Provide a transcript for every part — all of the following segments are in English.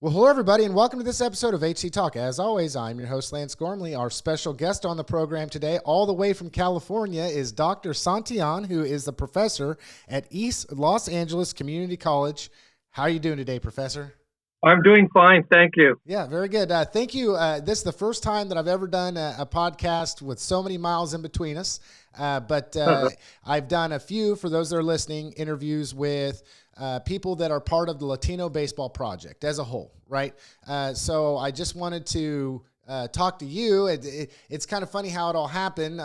Well, hello, everybody, and welcome to this episode of HCTalk. As always, I'm your host, Lance Gormley. Our special guest on the program today, all the way from California, is Dr. Santillan, who is the professor at East Los Angeles Community College. How are you doing today, Professor? I'm doing fine, thank you. Yeah, very good. Thank you. This is the first time that I've ever done a podcast with so many miles in between us, but I've done a few, for those that are listening, interviews with people that are part of the Latino Baseball Project as a whole, right? So I just wanted to talk to you. It's kind of funny how it all happened.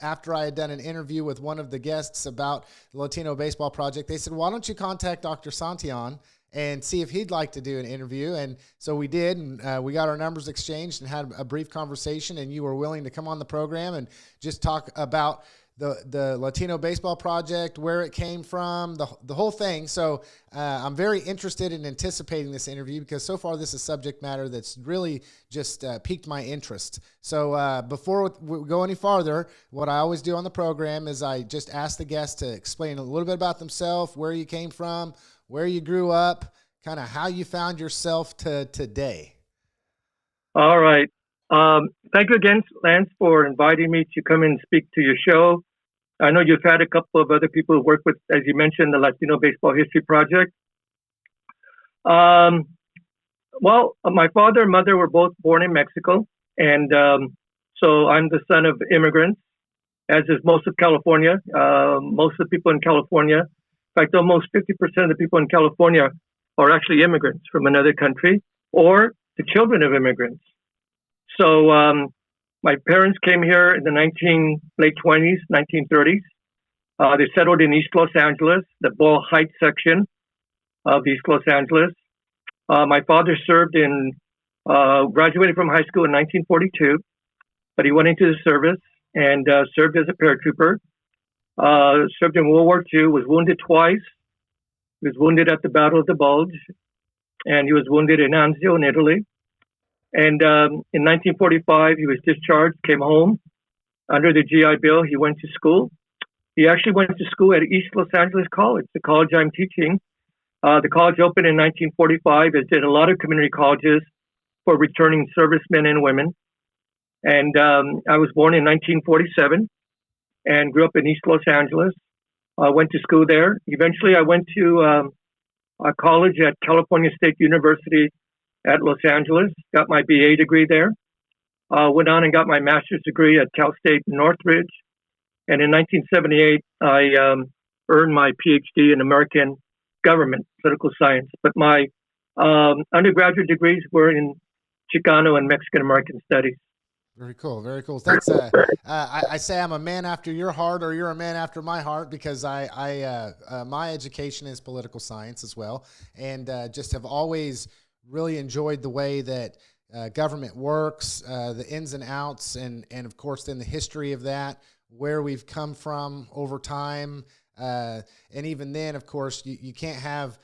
After I had done an interview with one of the guests about the Latino Baseball Project, they said, why don't you contact Dr. Santillan and see if he'd like to do an interview. And so we did, and we got our numbers exchanged and had a brief conversation, and you were willing to come on the program and just talk about the Latino Baseball Project, where it came from, the whole thing. So I'm very interested in anticipating this interview because so far this is subject matter that's really just piqued my interest. So before we go any farther, what I always do on the program is I just ask the guests to explain a little bit about themselves, where you came from, where you grew up, kind of how you found yourself to today. All right. Thank you again, Lance, for inviting me to come and speak to your show. I know you've had a couple of other people who work with, as you mentioned, the Latino Baseball History Project. Well, my father and mother were both born in Mexico, and so I'm the son of immigrants, as is most of California. Most of the people in California, in fact, almost 50% of the people in California are actually immigrants from another country or the children of immigrants. So my parents came here in the late 20s, 1930s. They settled in East Los Angeles, the Ball Heights section of East Los Angeles. My father graduated from high school in 1942, but he went into the service and served as a paratrooper. Served in World War II, was wounded twice. He was wounded at the Battle of the Bulge, and he was wounded in Anzio in Italy. And in 1945, he was discharged, came home under the GI Bill. He went to school. He actually went to school at East Los Angeles College, the college I'm teaching. The college opened in 1945, as did a lot of community colleges for returning servicemen and women. And I was born in 1947. And grew up in East Los Angeles. Went to school there. Eventually, I went to a college at California State University at Los Angeles. Got my BA degree there. Went on and got my master's degree at Cal State Northridge. And in 1978, I earned my PhD in American government, political science. But my undergraduate degrees were in Chicano and Mexican American studies. Very cool. Very cool. Thanks. I say I'm a man after your heart, or you're a man after my heart, because my education is political science as well, and just have always really enjoyed the way that government works, the ins and outs, and of course then the history of that, where we've come from over time, and even then, of course, you can't have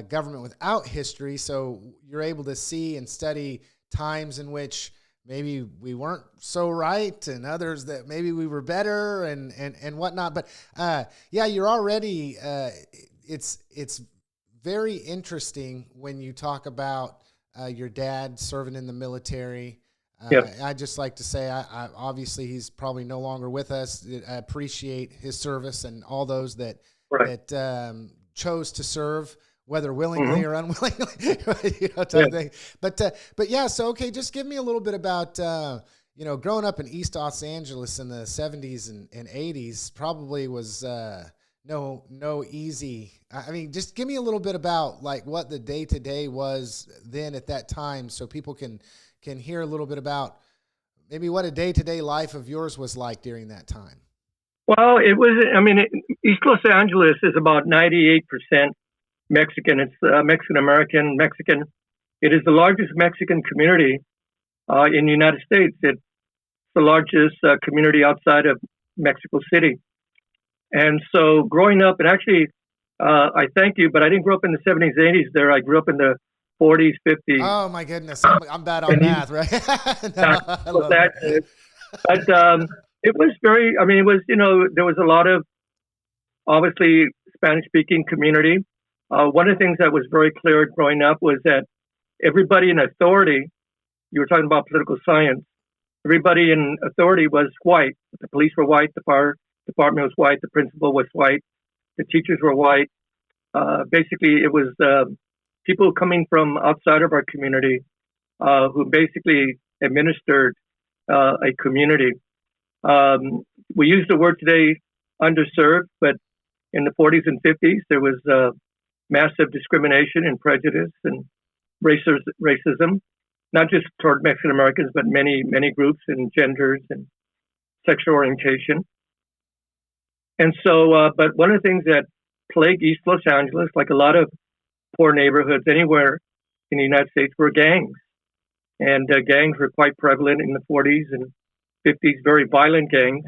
government without history. So you're able to see and study times in which maybe we weren't so right, and others that maybe we were better, and whatnot. But yeah, you're already. It's very interesting when you talk about your dad serving in the military. Yep. I just like to say, I obviously he's probably no longer with us. I appreciate his service and all those that chose to serve, whether willingly or unwillingly, type of thing. But yeah, so okay, just give me a little bit about growing up in East Los Angeles in the 70s and 80s. Probably was no easy. I mean, just give me a little bit about like what the day to day was then at that time, so people can hear a little bit about maybe what a day to day life of yours was like during that time. Well, it was. I mean, East Los Angeles is about 98% Mexican. It's Mexican-American, Mexican. It is the largest Mexican community in the United States. It's the largest community outside of Mexico City. And so growing up, and actually, I thank you, but I didn't grow up in the 70s, 80s there. I grew up in the 40s, 50s. Oh, my goodness. I'm bad on math, right? But it was very, I mean, it was, there was a lot of, obviously, Spanish-speaking community. One of the things that was very clear growing up was that everybody in authority, you were talking about political science, everybody in authority was white. The police were white, the fire department was white, the principal was white, the teachers were white. Basically, it was people coming from outside of our community who basically administered a community. We use the word today underserved, but in the 40s and 50s, there was massive discrimination and prejudice and racism, not just toward Mexican Americans, but many groups and genders and sexual orientation. And so, but one of the things that plagued East Los Angeles, like a lot of poor neighborhoods anywhere in the United States, were gangs. And gangs were quite prevalent in the 40s and 50s, very violent gangs.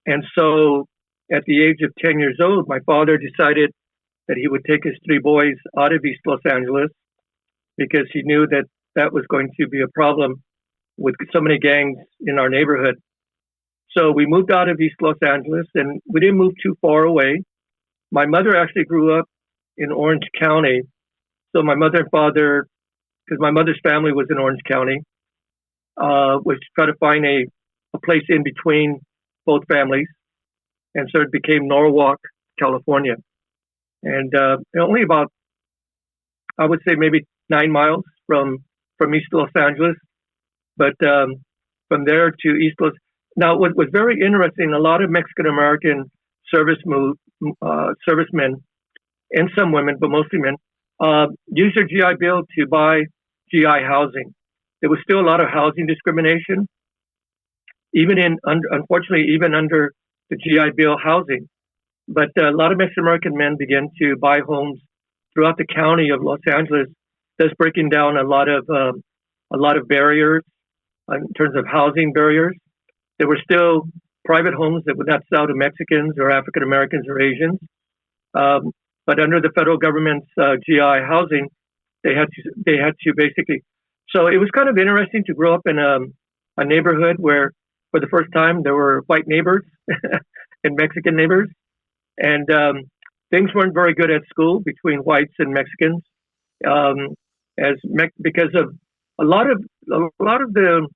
And so at the age of 10 years old, my father decided that he would take his three boys out of East Los Angeles because he knew that that was going to be a problem with so many gangs in our neighborhood. So we moved out of East Los Angeles, and we didn't move too far away. My mother actually grew up in Orange County. So my mother and father, because my mother's family was in Orange County, was to try to find a place in between both families. And so it became Norwalk, California. And only about, I would say maybe 9 miles from East Los Angeles. But from there to East Los. Now, what was very interesting, a lot of Mexican American servicemen and some women, but mostly men, used their GI Bill to buy GI housing. There was still a lot of housing discrimination, unfortunately, even under the GI Bill housing. But a lot of Mexican American men began to buy homes throughout the county of Los Angeles, thus breaking down a lot of barriers in terms of housing barriers. There were still private homes that would not sell to Mexicans or African Americans or Asians. But under the federal government's GI housing, they had to basically. So it was kind of interesting to grow up in a neighborhood where, for the first time, there were white neighbors and Mexican neighbors, and things weren't very good at school between whites and Mexicans, because of a lot of the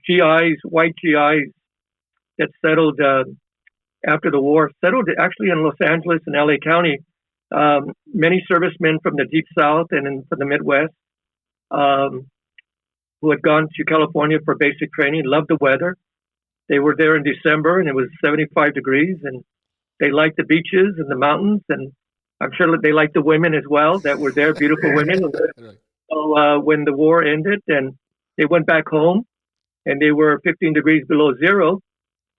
GIs, white GIs that settled after the war, settled actually in Los Angeles and LA County. Many servicemen from the Deep South and from the Midwest who had gone to California for basic training loved the weather. They were there in December and it was 75 degrees, and they liked the beaches and the mountains, and I'm sure that they liked the women as well that were there, beautiful women. So when the war ended and they went back home, and they were 15 degrees below zero,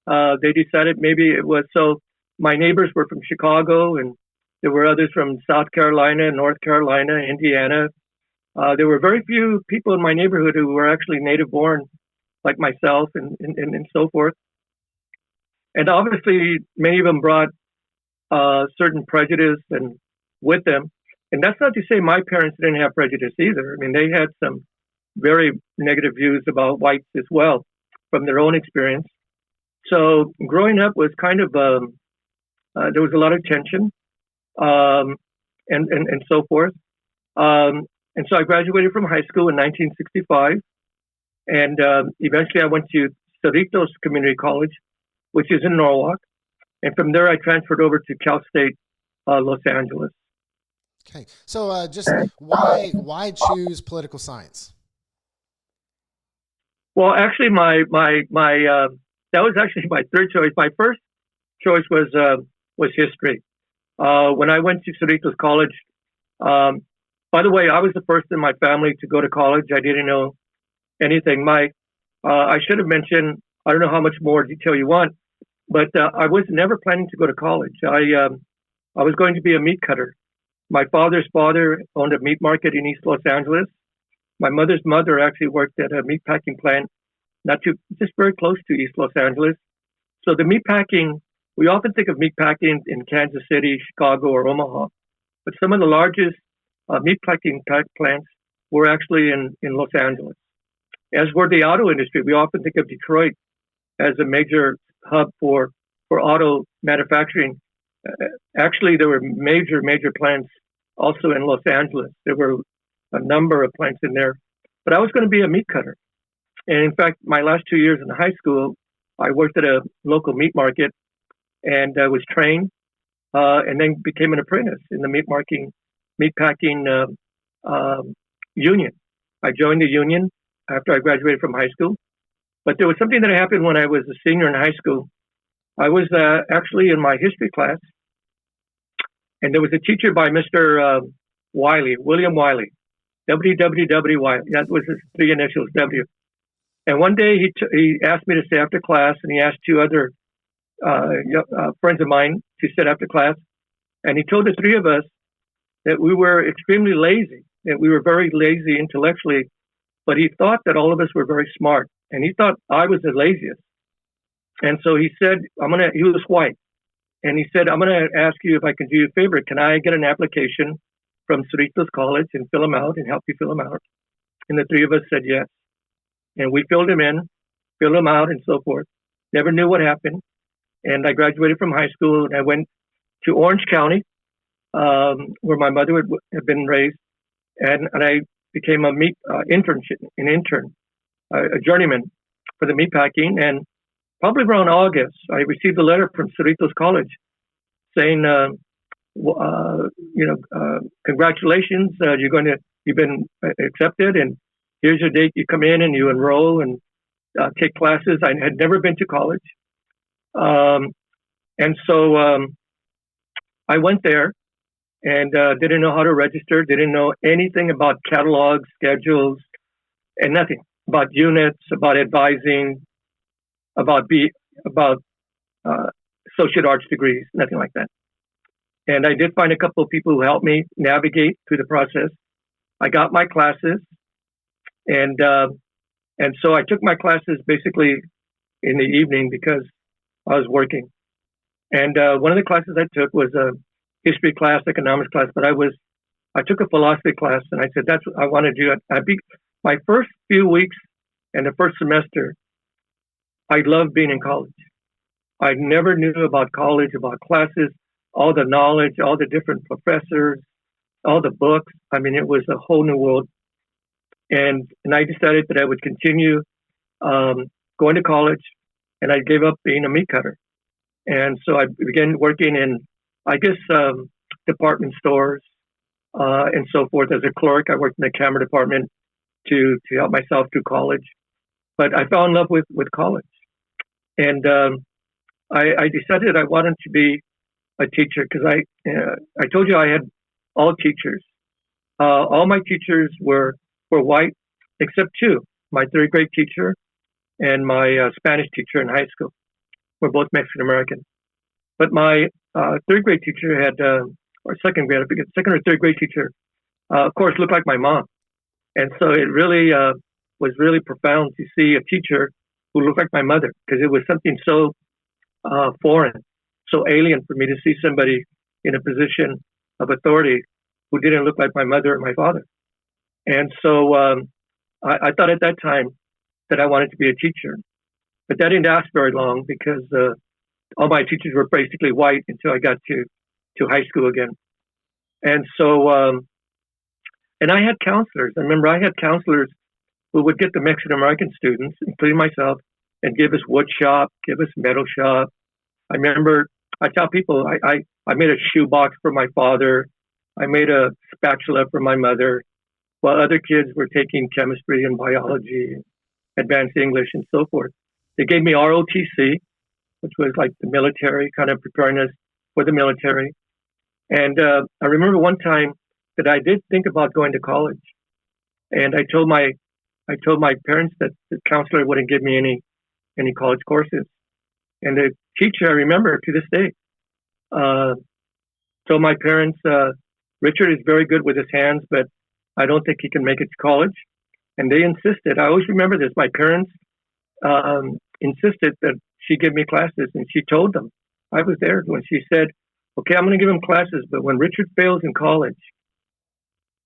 they decided maybe it was, so my neighbors were from Chicago, and there were others from South Carolina, North Carolina, Indiana. There were very few people in my neighborhood who were actually native born, like myself, and so forth. And obviously, many of them brought certain prejudice and with them. And that's not to say my parents didn't have prejudice either. I mean, they had some very negative views about whites as well from their own experience. So growing up was kind of, there was a lot of tension and so forth. And so I graduated from high school in 1965. And eventually I went to Cerritos Community College, which is in Norwalk. And from there I transferred over to Cal State Los Angeles. Okay. So just why choose political science? Well, actually, my that was actually my third choice. My first choice was history. When I went to Cerritos College, by the way, I was the first in my family to go to college. I didn't know anything. I should have mentioned. I don't know how much more detail you want, but I was never planning to go to college. I was going to be a meat cutter. My father's father owned a meat market in East Los Angeles. My mother's mother actually worked at a meatpacking plant, just very close to East Los Angeles. So the meatpacking, we often think of meatpacking in Kansas City, Chicago, or Omaha, but some of the largest meatpacking plants were actually in Los Angeles. As were the auto industry, we often think of Detroit as a major hub for auto manufacturing. Actually, there were major plants also in Los Angeles. There were a number of plants in there. But I was going to be a meat cutter. And in fact, my last 2 years in high school, I worked at a local meat market and was trained and then became an apprentice in the meat packing union. I joined the union after I graduated from high school. But there was something that happened when I was a senior in high school. I was actually in my history class, and there was a teacher by Mr. Wiley, William Wiley, WWW Wiley. That was his three initials, W. And one day he asked me to stay after class, and he asked two other friends of mine to sit after class. And he told the three of us that we were extremely lazy, that we were very lazy intellectually, but he thought that all of us were very smart. And he thought I was the laziest. And so he said, he was white. And he said, I'm going to ask you if I can do you a favor. Can I get an application from Cerritos College and fill them out and help you fill them out? And the three of us said yes. And we filled them in, filled them out and so forth. Never knew what happened. And I graduated from high school and I went to Orange County, where my mother had been raised. And I became an intern, a journeyman for the meat packing. And probably around August, I received a letter from Cerritos College saying, congratulations, you've been accepted, and here's your date. You come in and you enroll and take classes. I had never been to college, and so I went there and didn't know how to register. Didn't know anything about catalogs, schedules, and nothing about units, about advising, about associate arts degrees, nothing like that. And I did find a couple of people who helped me navigate through the process. I got my classes, and so I took my classes basically in the evening because I was working. And one of the classes I took was a history class, economics class, but I took a philosophy class, and I said that's what I want to do. My first few weeks and the first semester, I loved being in college. I never knew about college, about classes, all the knowledge, all the different professors, all the books. I mean, it was a whole new world. And I decided that I would continue going to college, and I gave up being a meat cutter. And so I began working in, department stores and so forth. As a clerk, I worked in the camera department to help myself through college. But I fell in love with college. And I decided I wanted to be a teacher because I told you I had all teachers. All my teachers were white, except two. My third grade teacher and my Spanish teacher in high school were both Mexican American. But my third grade teacher or second grade, I forget, second or third grade teacher, of course, looked like my mom. And so it really was really profound to see a teacher who looked like my mother, because it was something so foreign, so alien for me to see somebody in a position of authority who didn't look like my mother or my father. And so I thought at that time that I wanted to be a teacher. But that didn't last very long because all my teachers were basically white until I got to high school again. And so, and I had counselors. I remember I had counselors who would get the Mexican American students, including myself, and give us wood shop, give us metal shop. I remember I tell people I made a shoebox for my father. I made a spatula for my mother, while other kids were taking chemistry and biology, advanced English, and so forth. They gave me ROTC, which was like the military, kind of preparing us for the military. And I remember one time that I did think about going to college, and I told my parents that the counselor wouldn't give me any college courses. And the teacher, I remember to this day, told my parents, Richard is very good with his hands, but I don't think he can make it to college. And they insisted. I always remember this. My parents insisted that she give me classes, and she told them. I was there when she said, okay, I'm going to give him classes, but when Richard fails in college,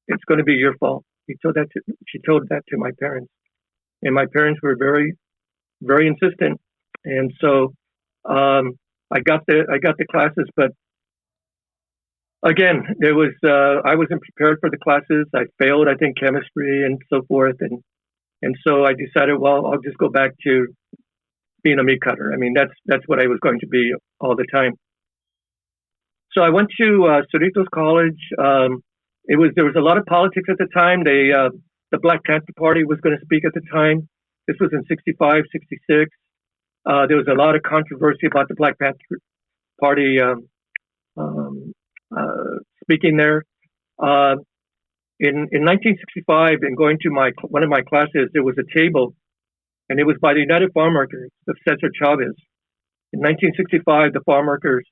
it's going to be your fault. She told that to my parents. And my parents were very, very insistent. And so I got the classes, but Again, there was I wasn't prepared for the classes. I failed, I think, chemistry and so forth, and so I decided, well, I'll just go back to being a meat cutter. I mean, that's what I was going to be all the time. So I went to Cerritos College. There was a lot of politics at the time. The Black Panther Party was going to speak at the time. This was in 65, 66. There was a lot of controversy about the Black Panther Party um, speaking there. Uh, in 1965, in going to one of my classes, there was a table, and it was by the United Farm Workers of Cesar Chavez. In 1965, the farm workers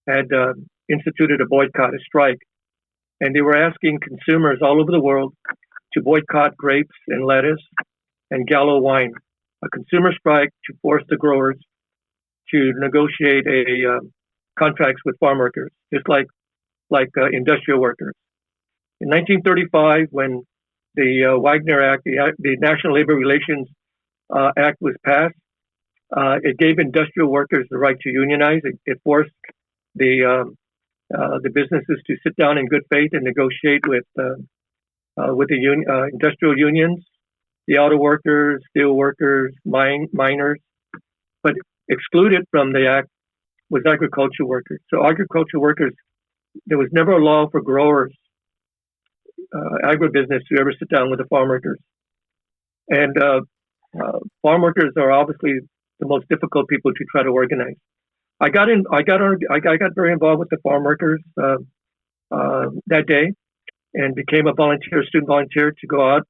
had instituted a boycott, a strike, and they were asking consumers all over the world to boycott grapes and lettuce and Gallo wine, a consumer strike to force the growers to negotiate contracts with farm workers, just like industrial workers. In 1935, when the Wagner Act, the National Labor Relations Act was passed, it gave industrial workers the right to unionize. It forced the businesses to sit down in good faith and negotiate with the industrial unions, the auto workers, steel workers, miners. But excluded from the act was agricultural workers. So agricultural workers, there was never a law for growers, agribusiness to ever sit down with the farm workers. And farm workers are obviously the most difficult people to try to organize. I got very involved with the farm workers that day, and became a student volunteer to go out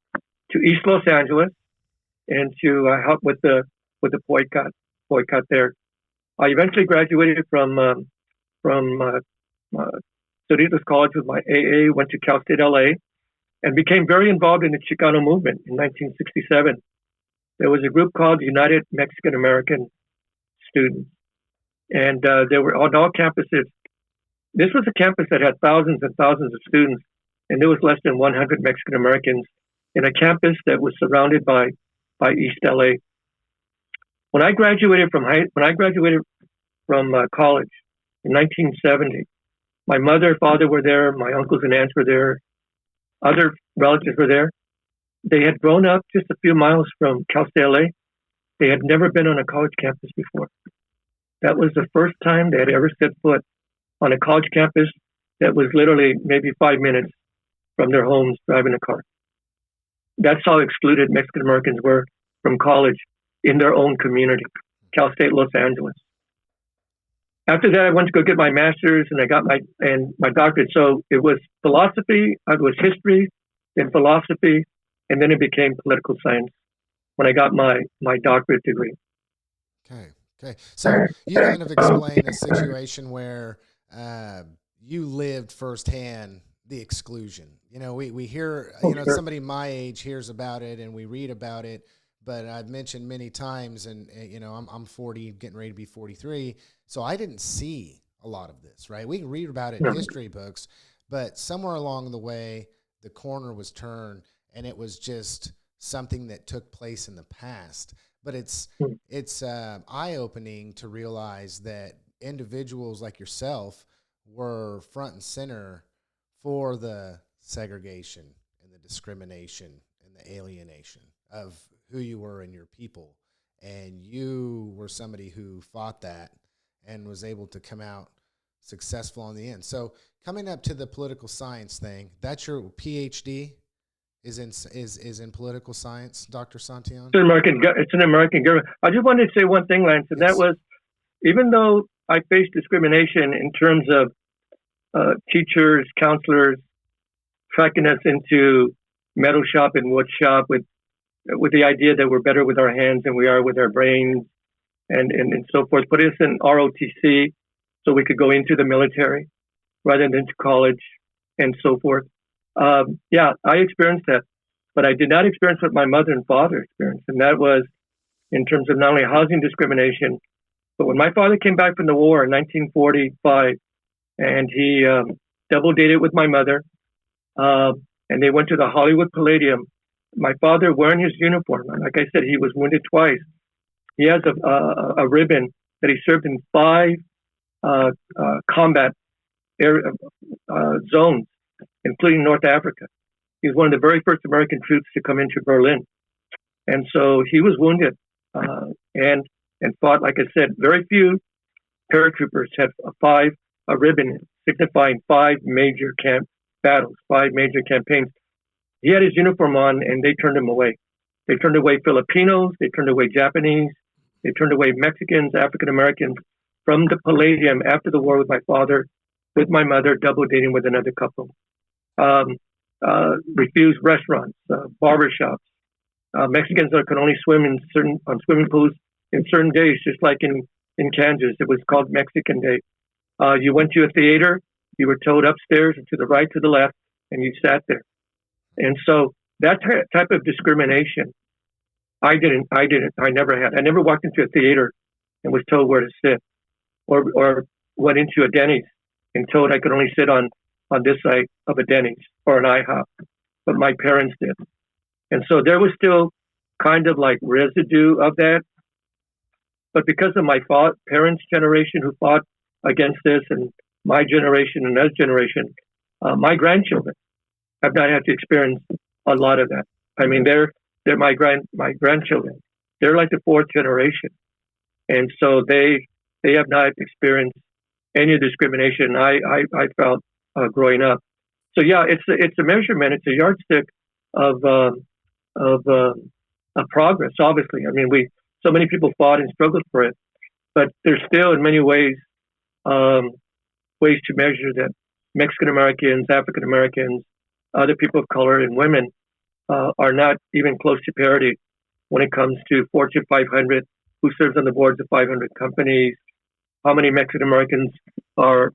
to East Los Angeles and to help with the boycott there. I eventually graduated from Cerritos College with my AA, went to Cal State LA, and became very involved in the Chicano movement in 1967. There was a group called United Mexican American Students, and they were on all campuses. This was a campus that had thousands and thousands of students, and there was less than 100 Mexican Americans in a campus that was surrounded by East LA. When I graduated from college in 1970, my mother and father were there, my uncles and aunts were there, other relatives were there. They had grown up just a few miles from Cal State LA. They had never been on a college campus before. That was the first time they had ever set foot on a college campus that was literally maybe 5 minutes from their homes driving a car. That's how excluded Mexican Americans were from college in their own community, Cal State Los Angeles. After that, I went to go get my master's, and I got my doctorate. So it was philosophy, it was history, then philosophy, and then it became political science when I got my doctorate degree. Okay. So you kind of explained a situation where you lived firsthand the exclusion. You know, we hear, somebody my age hears about it and we read about it, but I've mentioned many times, and I'm 40, getting ready to be 43, so I didn't see a lot of this, right? We can read about it in history books, but somewhere along the way, the corner was turned, and it was just something that took place in the past. But it's eye-opening to realize that individuals like yourself were front and center for the segregation and the discrimination and the alienation of who you were and your people. And you were somebody who fought that and was able to come out successful in the end. So coming up to the political science thing, that's your PhD is in political science, Dr. Santillan? It's an American government. I just wanted to say one thing, Lance, and that was, even though I faced discrimination in terms of teachers, counselors, tracking us into metal shop and wood shop with the idea that we're better with our hands than we are with our brains and so forth, put us in ROTC so we could go into the military rather than to college and so forth. I experienced that, but I did not experience what my mother and father experienced, and that was in terms of not only housing discrimination, but when my father came back from the war in 1945, and he double dated with my mother, and they went to the Hollywood Palladium. My father wearing his uniform, and like I said, he was wounded twice. He has a ribbon that he served in 5 combat area, zones, including North Africa. He was one of the very first American troops to come into Berlin. And so he was wounded and fought, like I said, very few paratroopers have a ribbon signifying 5 major battles, 5 major campaigns. He had his uniform on and they turned him away. They turned away Filipinos, they turned away Japanese, they turned away Mexicans, African Americans from the Palladium after the war with my father, with my mother, double dating with another couple. Refused restaurants, barbershops. Mexicans that could only swim on swimming pools in certain days, just like in Kansas. It was called Mexican Day. You went to a theater, you were told upstairs and to the right, to the left, and you sat there. And so that type of discrimination, I never had. I never walked into a theater and was told where to sit, or went into a Denny's and told I could only sit on this side of a Denny's or an IHOP, but my parents did. And so there was still kind of like residue of that. But because of my parents' generation who fought against this, and my generation and that generation, my grandchildren have not had to experience a lot of that. I mean, they're my grandchildren. They're like the 4th generation, and so they have not experienced any discrimination I felt growing up. So yeah, it's a measurement. It's a yardstick of progress. Obviously, I mean, so many people fought and struggled for it, but there's still in many ways ways to measure that Mexican Americans, African Americans, other people of color, and women are not even close to parity when it comes to Fortune 500, who serves on the boards of 500 companies, how many Mexican Americans are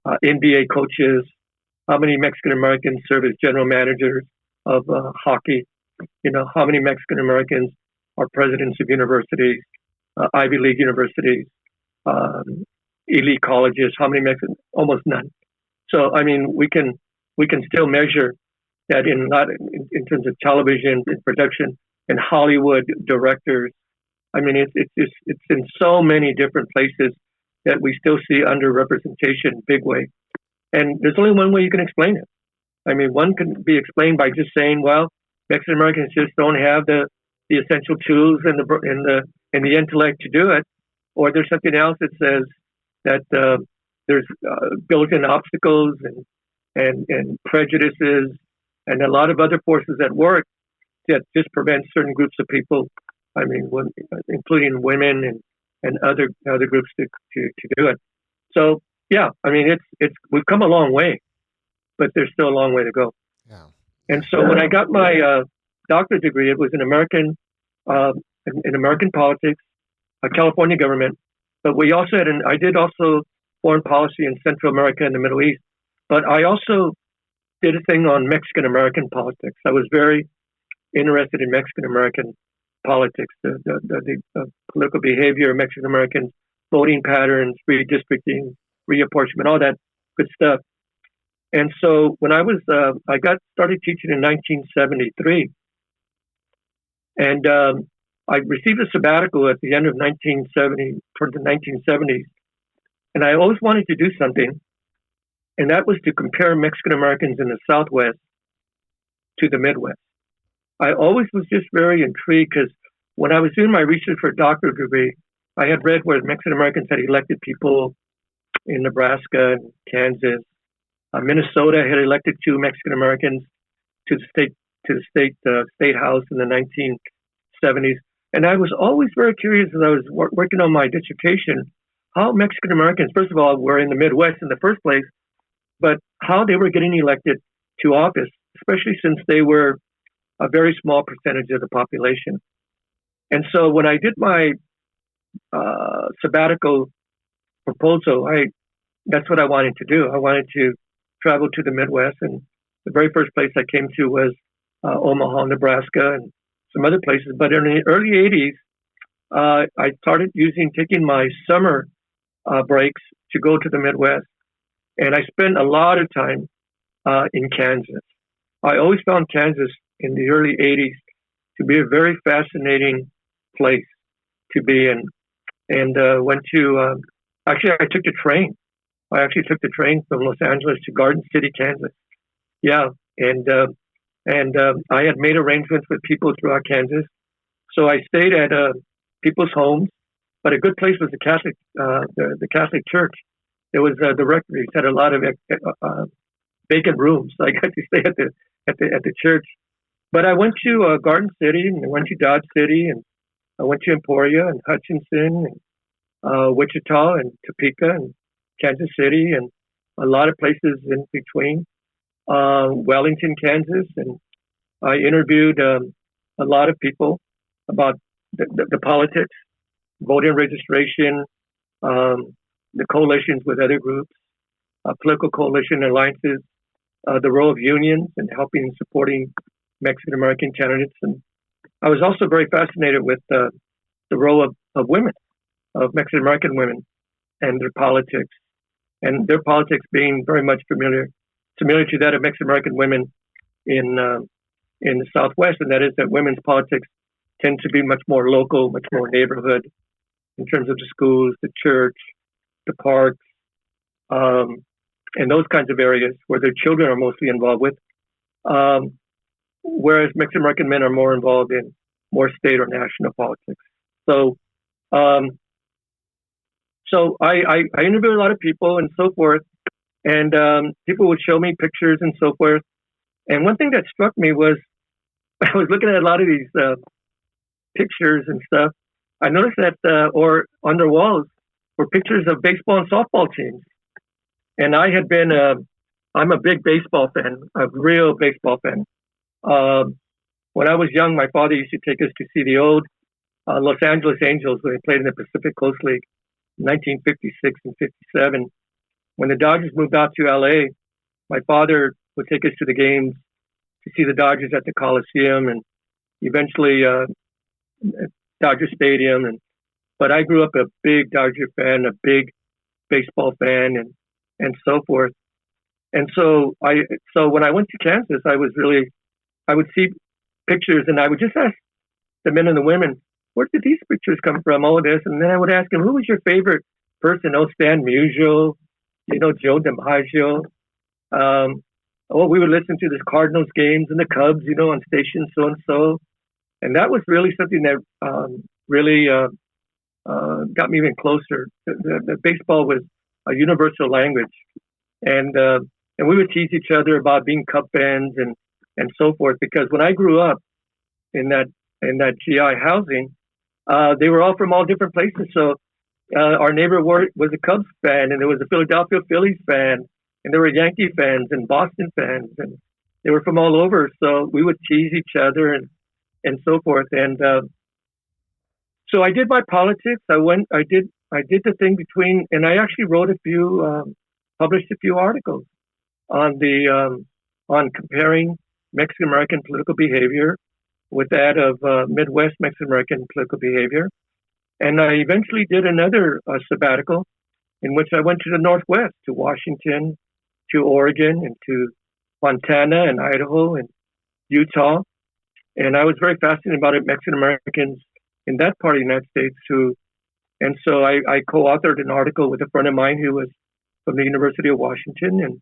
NBA coaches, how many Mexican Americans serve as general managers of hockey, how many Mexican Americans are presidents of universities, Ivy League universities, elite colleges, how many Mexicans? Almost none. So, I mean, we can still measure that in terms of television and production and Hollywood directors. I mean, it's in so many different places that we still see underrepresentation big way. And there's only one way you can explain it. I mean, one can be explained by just saying, well, Mexican Americans just don't have the essential tools and the intellect to do it, or there's something else that says that there's built-in obstacles and prejudices and a lot of other forces at work that just prevent certain groups of people. I mean, including women and other groups to do it. So yeah, I mean, we've come a long way, but there's still a long way to go. Yeah. And so when I got my doctorate degree, it was in American politics, California government. But we also I did also foreign policy in Central America and the Middle East. But I also did a thing on Mexican American politics. I was very interested in Mexican American politics, the political behavior of Mexican Americans, voting patterns, redistricting, reapportionment, all that good stuff. And so when I started teaching in 1973, and I received a sabbatical at the end of 1970, toward the 1970s, and I always wanted to do something, and that was to compare Mexican Americans in the Southwest to the Midwest. I always was just very intrigued because when I was doing my research for a doctorate degree, I had read where Mexican Americans had elected people in Nebraska and Kansas. Minnesota had elected 2 Mexican Americans to the state house in the 1970s. And I was always very curious as I was working on my dissertation, how Mexican Americans, first of all, were in the Midwest in the first place, but how they were getting elected to office, especially since they were a very small percentage of the population. And so when I did my sabbatical proposal, that's what I wanted to do. I wanted to travel to the Midwest, and the very first place I came to was Omaha, Nebraska, and some other places. But in the early 80s, I started taking my summer breaks to go to the Midwest, and I spent a lot of time in Kansas. I always found Kansas in the early 80s to be a very fascinating place to be in, and went to. Actually, I took the train I actually took the train from Los Angeles to Garden City, Kansas. Yeah, and I had made arrangements with people throughout Kansas, so I stayed at people's homes. But a good place was the Catholic Church. It was the rectory had a lot of vacant rooms, so I got to stay at the church. But I went to Garden City, and I went to Dodge City, and I went to Emporia and Hutchinson and Wichita and Topeka and Kansas City and a lot of places in between. Wellington, Kansas, and I interviewed a lot of people about the politics, voting registration, the coalitions with other groups, political coalition alliances, the role of unions and helping and supporting Mexican American candidates. And I was also very fascinated with the role of women, of Mexican American women, and their politics being very much similar to that of Mexican American women in the Southwest, and that is that women's politics tend to be much more local, much more neighborhood in terms of the schools, the church, the parks, and those kinds of areas where their children are mostly involved with. Whereas Mexican American men are more involved in more state or national politics. So, I interviewed a lot of people and so forth, and people would show me pictures and so forth. And one thing that struck me was I was looking at a lot of these pictures and stuff. I noticed that, or on their walls, were pictures of baseball and softball teams. And I had been, I'm a big baseball fan, a real baseball fan. When I was young, my father used to take us to see the old Los Angeles Angels when they played in the Pacific Coast League in 1956 and 57. When the Dodgers moved out to LA, my father would take us to the games to see the Dodgers at the Coliseum and eventually Dodger Stadium. But I grew up a big Dodger fan, a big baseball fan, and so forth. And so when I went to Kansas, I would see pictures and I would just ask the men and the women, where did these pictures come from? All of this. And then I would ask them, who was your favorite person? Oh, Stan Musial, Joe DiMaggio. We would listen to the Cardinals games and the Cubs, on station so-and-so. And that was really something that really got me even closer. The baseball was a universal language. And we would tease each other about being Cub fans and so forth. Because when I grew up in that GI housing, they were all from all different places. So our neighbor was a Cubs fan, and there was a Philadelphia Phillies fan, and there were Yankee fans and Boston fans, and they were from all over. So we would tease each other and so forth. And so I did my politics. I did the thing between, and I actually published a few articles on comparing Mexican American political behavior with that of Midwest Mexican American political behavior. And I eventually did another sabbatical in which I went to the Northwest, to Washington, to Oregon, and to Montana and Idaho and Utah. And I was very fascinated about it, Mexican Americans in that part of the United States and so I co-authored an article with a friend of mine who was from the University of Washington, and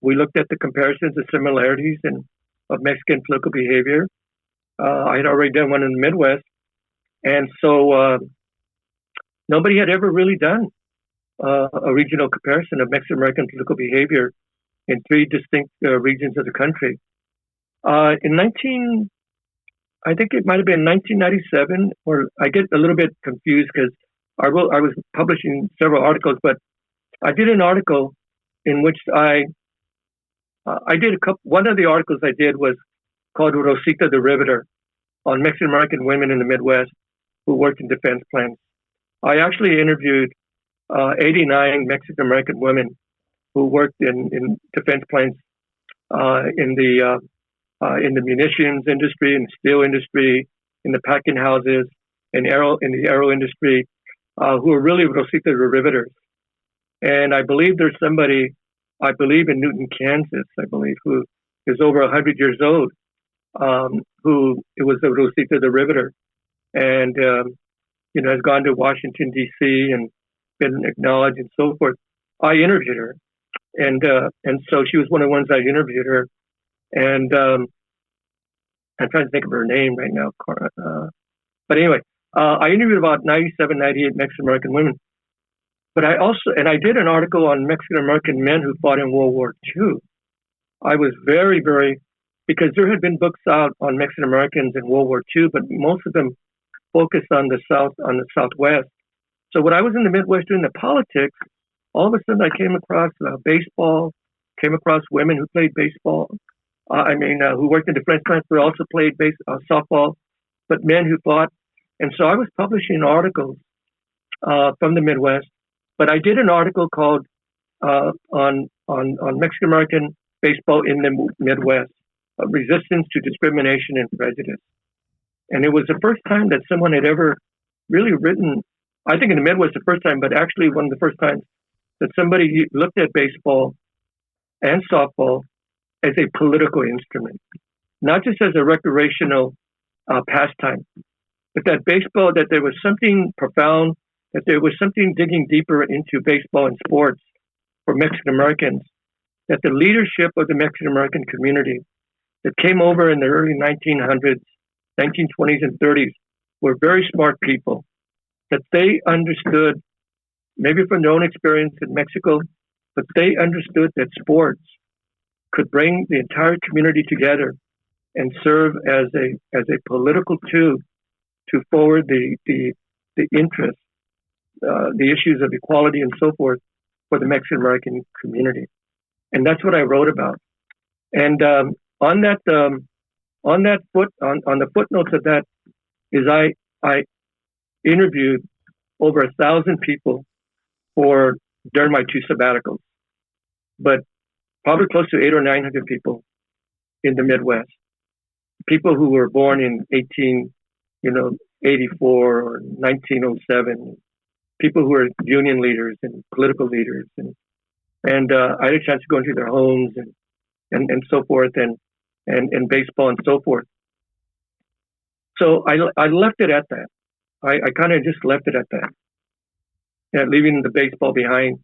we looked at the comparisons, the similarities of Mexican political behavior. I had already done one in the Midwest, and so nobody had ever really done a regional comparison of Mexican American political behavior in three distinct regions of the country. I think it might have been 1997, or I get a little bit confused because I was publishing several articles, but I did an article in which I did one of the articles I did was called Rosita the Riveter on Mexican American women in the Midwest who worked in defense plants. I actually interviewed 89 Mexican American women who worked in defense plants in the munitions industry, in the steel industry, in the packing houses, in the aero industry, who are really Rosita the Riveters. And I believe there's somebody, in Newton, Kansas, who is over 100 years old, who it was a Rosita the Riveter, and has gone to Washington D.C. and been acknowledged and so forth. I interviewed her, and so she was one of the ones I interviewed her, and I'm trying to think of her name right now. But anyway, I interviewed about 97, 98 Mexican American women. But I did an article on Mexican American men who fought in World War II. I was very, very, because there had been books out on Mexican Americans in World War II, but most of them focused on the South, on the Southwest. So when I was in the Midwest doing the politics, all of a sudden I came across baseball, came across women who played baseball. Who worked in defense plants, but also played softball, but men who fought. And so I was publishing articles from the Midwest. But I did an article called on Mexican American baseball in the Midwest, resistance to discrimination and prejudice. And it was the first time that someone had ever really written. I think in the Midwest the first time, but actually one of the first times that somebody looked at baseball and softball as a political instrument, not just as a recreational pastime, but that baseball, that there was something profound, that there was something digging deeper into baseball and sports for Mexican Americans, that the leadership of the Mexican American community that came over in the early 1900s, 1920s and 30s were very smart people, that they understood, maybe from their own experience in Mexico, but they understood that sports could bring the entire community together and serve as a political tool to forward the interests, the issues of equality and so forth for the Mexican American community. And that's what I wrote about. And on the footnotes of that is I interviewed over 1,000 people during my 2 sabbaticals, but probably close to 800 or 900 people in the Midwest, people who were born in 1884 or 1907, people who were union leaders and political leaders, and I had a chance to go into their homes and so forth, and baseball and so forth. So I left it at that. I kind of just left it at that, leaving the baseball behind.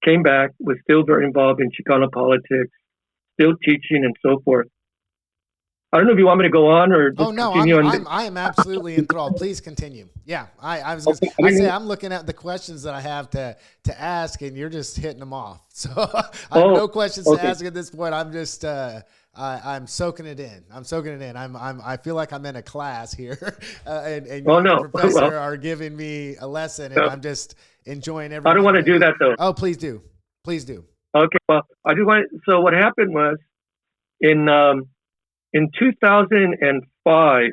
Came back, was still very involved in Chicano politics, still teaching and so forth. I don't know if you want me to go on or just continue on. I am absolutely enthralled. Please continue. Yeah, I was. Okay. I say I'm looking at the questions that I have to ask, and you're just hitting them off. So I have no questions to ask at this point. I'm just I'm soaking it in. I feel like I'm in a class here, and you and the professor are giving me a lesson, and I'm just enjoying everything. I don't want to do that though. Oh, please do. Please do. Okay. Well, I do want. So what happened was in 2005,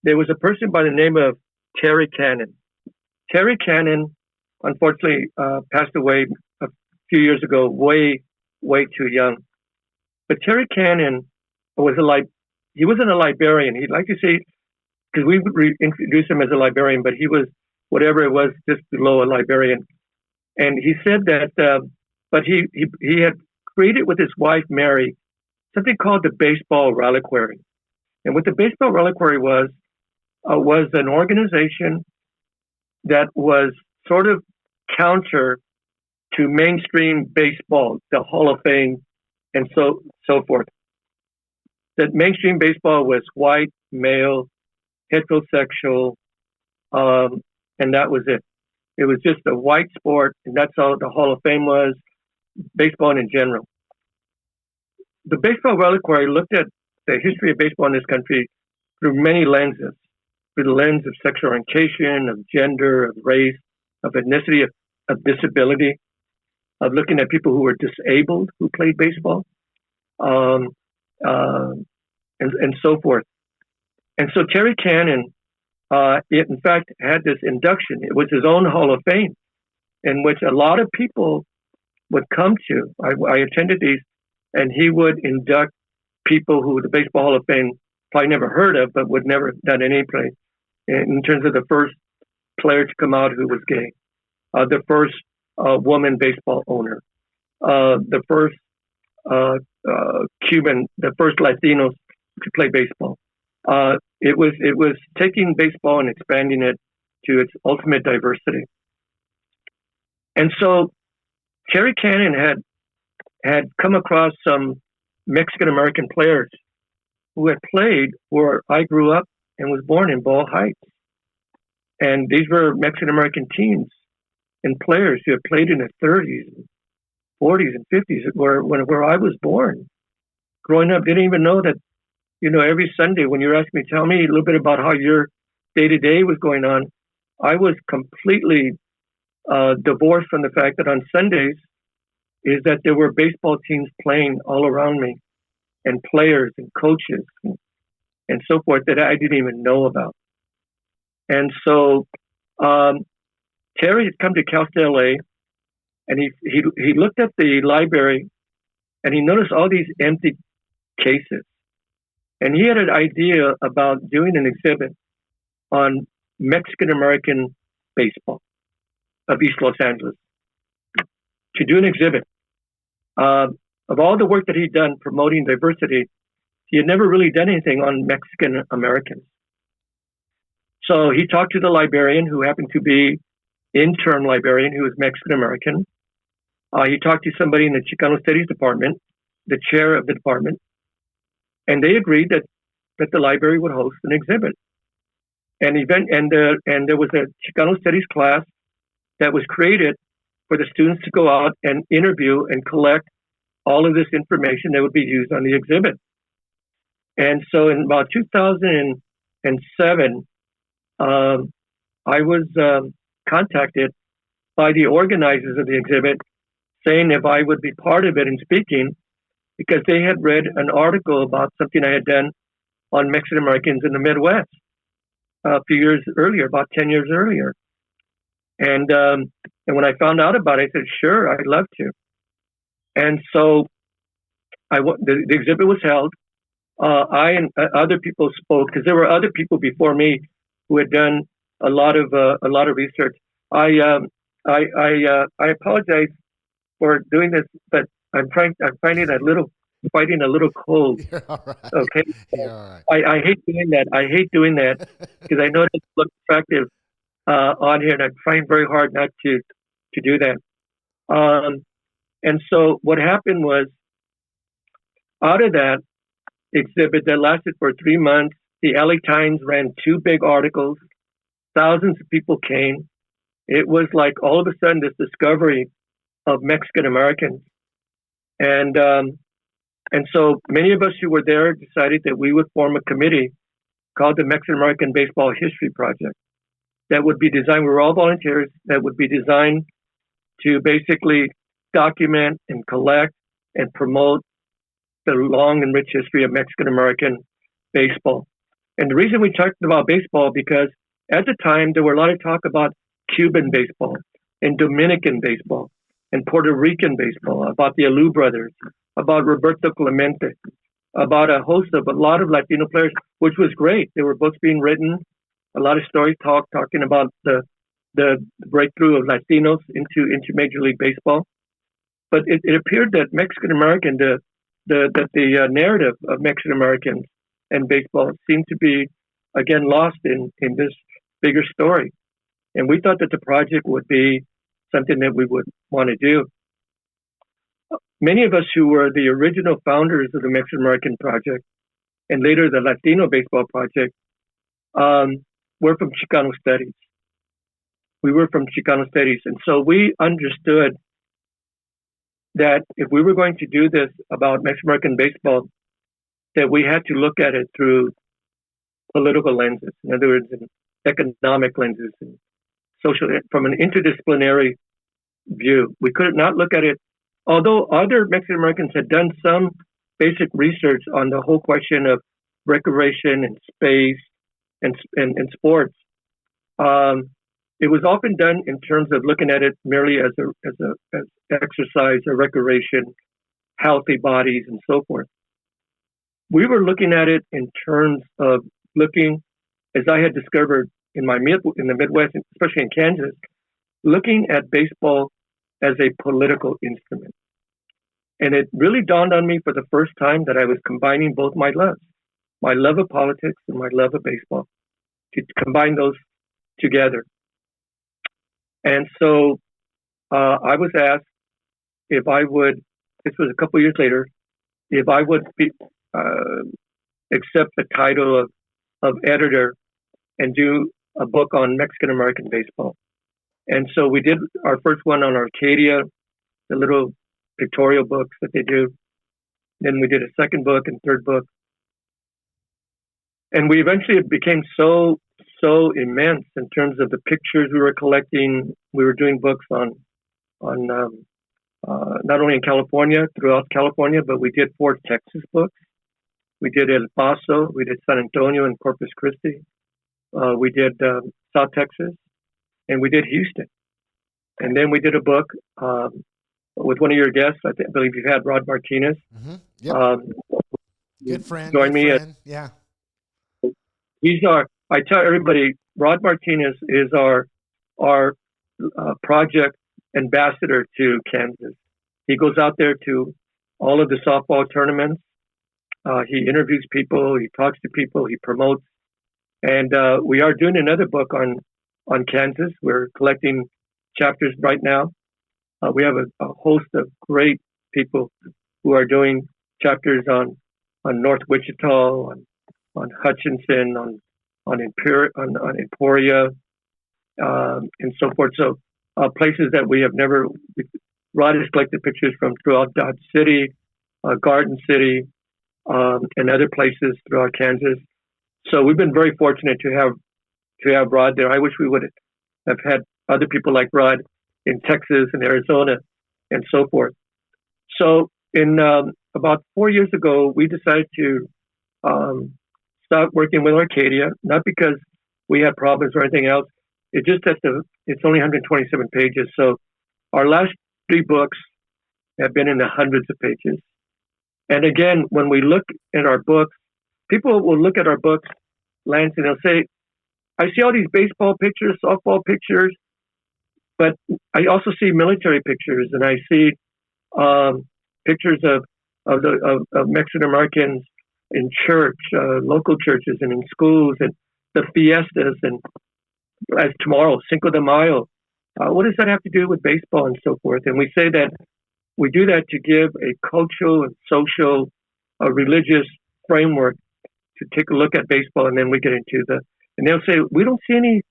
there was a person by the name of Terry Cannon. Terry Cannon, unfortunately, passed away a few years ago, way too young. But Terry Cannon he wasn't a librarian. He'd like to say, because we introduced him as a librarian, but he was whatever it was, just below a librarian. And he said that, but he had created with his wife Mary something called the Baseball Reliquary. And what the Baseball Reliquary was an organization that was sort of counter to mainstream baseball, the Hall of Fame, and so forth. That mainstream baseball was white, male, heterosexual, and that was it. It was just a white sport, and that's all the Hall of Fame was, baseball in general. The Baseball Reliquary looked at the history of baseball in this country through many lenses, through the lens of sexual orientation, of gender, of race, of ethnicity, of disability, of looking at people who were disabled who played baseball, and so forth. And so Terry Cannon, in fact, had this induction. It was his own Hall of Fame, in which a lot of people would come to. I attended these, and he would induct people who the Baseball Hall of Fame probably never heard of, but would never have done any play. In terms of the first player to come out who was gay, the first woman baseball owner, the first Cuban, the first Latinos to play baseball. It was taking baseball and expanding it to its ultimate diversity. And so Terry Cannon had come across some Mexican American players who had played where I grew up and was born in Ball Heights. And these were Mexican American teams and players who had played in the 30s, 40s, and 50s, where I was born. Growing up, didn't even know that, every Sunday when you're asking me, tell me a little bit about how your day to day was going on, I was completely divorced from the fact that on Sundays is that there were baseball teams playing all around me and players and coaches and so forth that I didn't even know about. And so Terry had come to Cal State LA, and he looked at the library and he noticed all these empty cases. And he had an idea about doing an exhibit on Mexican American baseball of East Los Angeles. To do an exhibit. Of all the work that he'd done promoting diversity, he had never really done anything on Mexican Americans. So he talked to the librarian, who happened to be intern librarian, who was Mexican American. He talked to somebody in the Chicano Studies department, the chair of the department, and they agreed that the library would host an exhibit. And there was a Chicano Studies class that was created for the students to go out and interview and collect all of this information that would be used on the exhibit. And so in about 2007, I was contacted by the organizers of the exhibit saying if I would be part of it and speaking, because they had read an article about something I had done on Mexican Americans in the Midwest a few years earlier, about 10 years earlier. And when I found out about it, I said, sure, I'd love to. And so the exhibit was held. I and other people spoke, because there were other people before me who had done a lot of research. I apologize for doing this, but I'm fighting a little cold. You're all right. Okay. You're all right. I hate doing that. Because I know it doesn't look attractive on here, and I'm trying very hard not to do that. And so what happened was, out of that exhibit that lasted for 3 months, the LA Times ran 2 big articles. Thousands of people came. It was like all of a sudden this discovery of Mexican Americans. And so many of us who were there decided that we would form a committee called the Mexican American Baseball History Project that would be designed, we were all volunteers, that would be designed to basically document and collect and promote the long and rich history of Mexican American baseball. And the reason we talked about baseball, because at the time there were a lot of talk about Cuban baseball and Dominican baseball and Puerto Rican baseball, about the Alou brothers, about Roberto Clemente, about a lot of Latino players, which was great. There were books being written, a lot of stories talking about the breakthrough of Latinos into Major League Baseball. But it appeared that Mexican American, that the narrative of Mexican Americans and baseball seemed to be again lost in this bigger story. And we thought that the project would be something that we would want to do. Many of us who were the original founders of the Mexican American Project and later the Latino Baseball Project were from Chicano Studies. We were from Chicano Studies. And so we understood that if we were going to do this about Mexican American baseball, that we had to look at it through political lenses, in other words, in economic lenses, and social, from an interdisciplinary view. We could not look at it, although other Mexican Americans had done some basic research on the whole question of recreation and space and sports. It was often done in terms of looking at it merely as exercise or recreation, healthy bodies, and so forth. We were looking at it in terms of looking, as I had discovered in the Midwest, especially in Kansas, looking at baseball as a political instrument. And it really dawned on me for the first time that I was combining both my loves, my love of politics and my love of baseball, to combine those together. And so I was asked if I would, this was a couple of years later, if I would uh, accept the title of editor and do a book on Mexican American baseball. And so we did our first one on Arcadia, the little pictorial books that they do. Then we did a second book and third book. And we eventually became so immense in terms of the pictures we were collecting. We were doing books on not only in California, throughout California, but we did 4 Texas books. We did El Paso, we did San Antonio and Corpus Christi, we did South Texas, and we did Houston. And then we did a book with one of your guests. I believe you had Rod Martinez. Mm-hmm. Yep. Good friend. Join me. Yeah. He's I tell everybody, Rod Martinez is our project ambassador to Kansas. He goes out there to all of the softball tournaments. He interviews people. He talks to people. He promotes. And we are doing another book on Kansas. We're collecting chapters right now. We have a host of great people who are doing chapters on North Wichita, on Hutchinson, on Emporia, and so forth. So places that we have never. Rod has collected pictures from throughout Dodge City, Garden City, and other places throughout Kansas. So we've been very fortunate to have Rod there. I wish we would have had other people like Rod in Texas and Arizona and so forth. So in about 4 years ago, we decided to start working with Arcadia, not because we had problems or anything else. It's just that it's only 127 pages. So our last 3 books have been in the hundreds of pages. And again, when we look at our books, people will look at our books, Lance, and they'll say, I see all these baseball pictures, softball pictures, but I also see military pictures, and I see pictures of Mexican Americans in church, local churches, and in schools, and the fiestas, and as tomorrow, Cinco de Mayo. What does that have to do with baseball and so forth? And we say that we do that to give a cultural and social, religious framework to take a look at baseball, and then we get into and they'll say, we don't see any